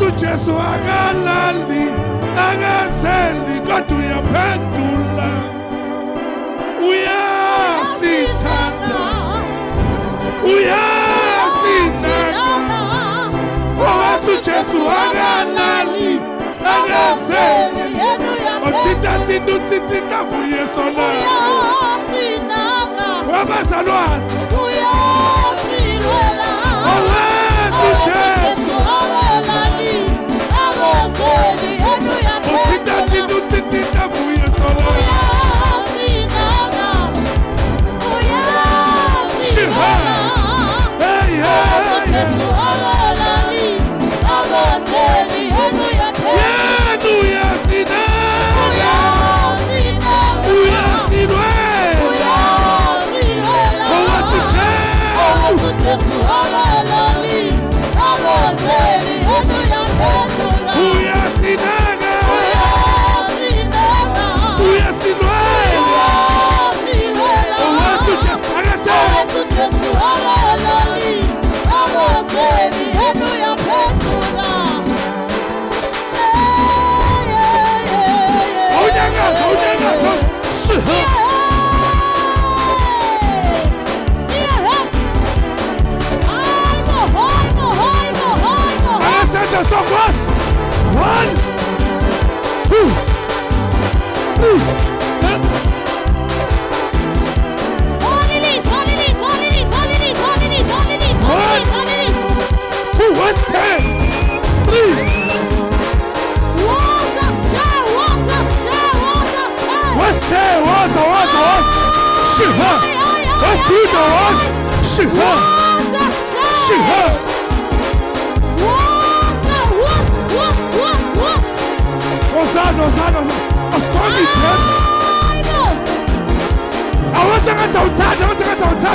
Owathi Jesu akalali akazeli kodwa uyaphendula uyasithanda uyasinaka Owathi Jesu akalali akazeli uthitha vuye sona uyasinaka wabazalwane uyasilwela Owathi Jesu akalali akazeli uthitha vuye sona uyasinaka uyasilwela Jesu akalali akazeli Jesu akalali akazeli uyaphendula uyasinaka uyasilwela Owathi Jesu akalali akazeli uyaphendula Unyakazo shiha the song was 1, 2, 3. Holidays. 2 was 10. 3. Was 10. Was. Shiha. Was 2. Was. Shiha. Shiha. Ozano. Asqondi phansi. Awathi ngazawuthatha.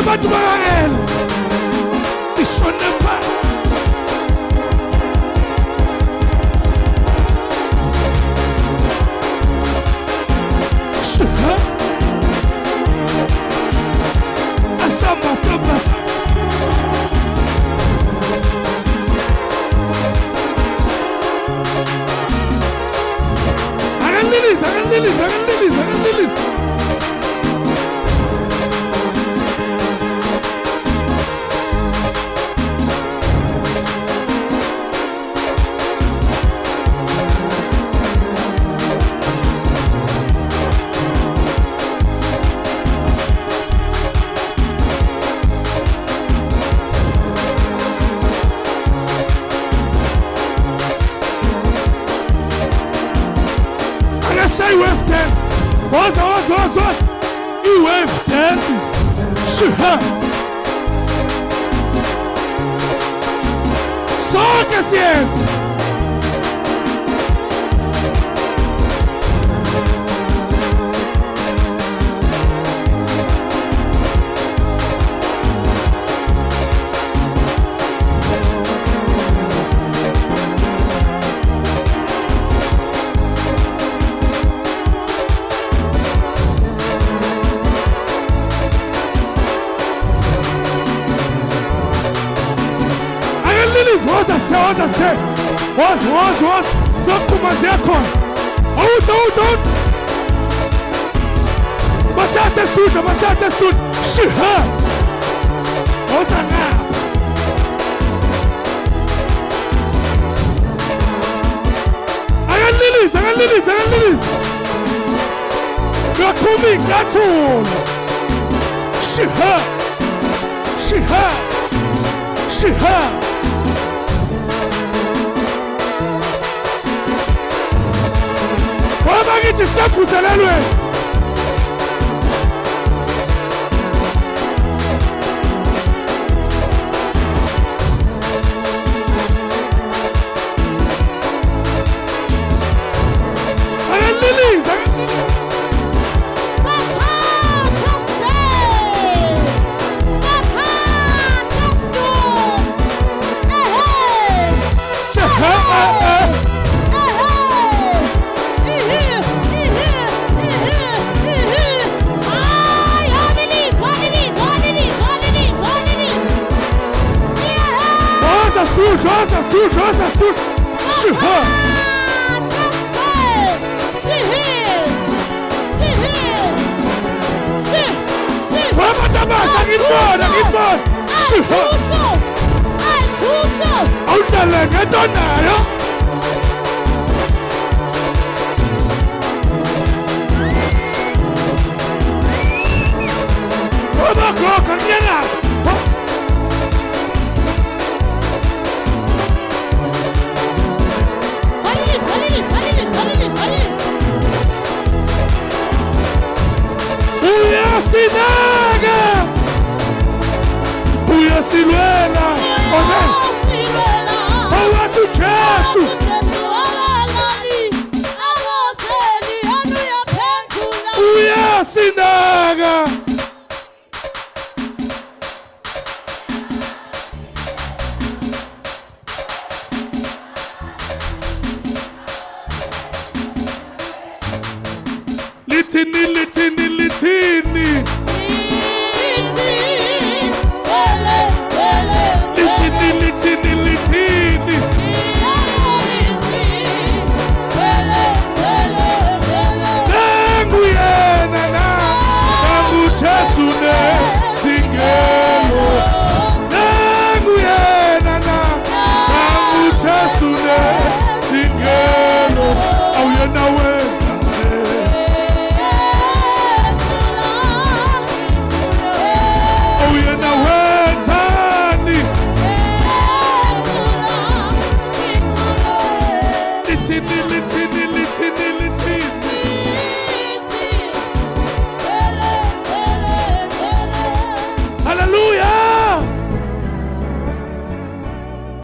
Bantu bakael. Ishone pha. Shiha. Asamba. Akanlilis. Say wave dance. Was. You wave dancing. Shiha. Soca siente. Was. Sophuma ziyakhona. Awuthi. Bathatha studio. Shiha. Ozanga. Akanlilis. Yakhumi ngathula. Shiha. Wabakithi sakhuselelweni. Akanlilis. Rosas tut, Rosas tut, Rosas tut. Shiha. She healed. She healed. She. Vamos a tomar, aquí por. Shiha. Aúndale, que donario. Vamos, coca, niegas. Uyasinaga. Uyasiluela. Amen. Awatu Jesu. Uyasinaga. Litini, litini, litini. Litini, litini, litini. Nangu yena na. Nangu Jesu ne. Singelo. Nangu yena na. Nangu Jesu ne. Singelo. Au yena wenza. Litini,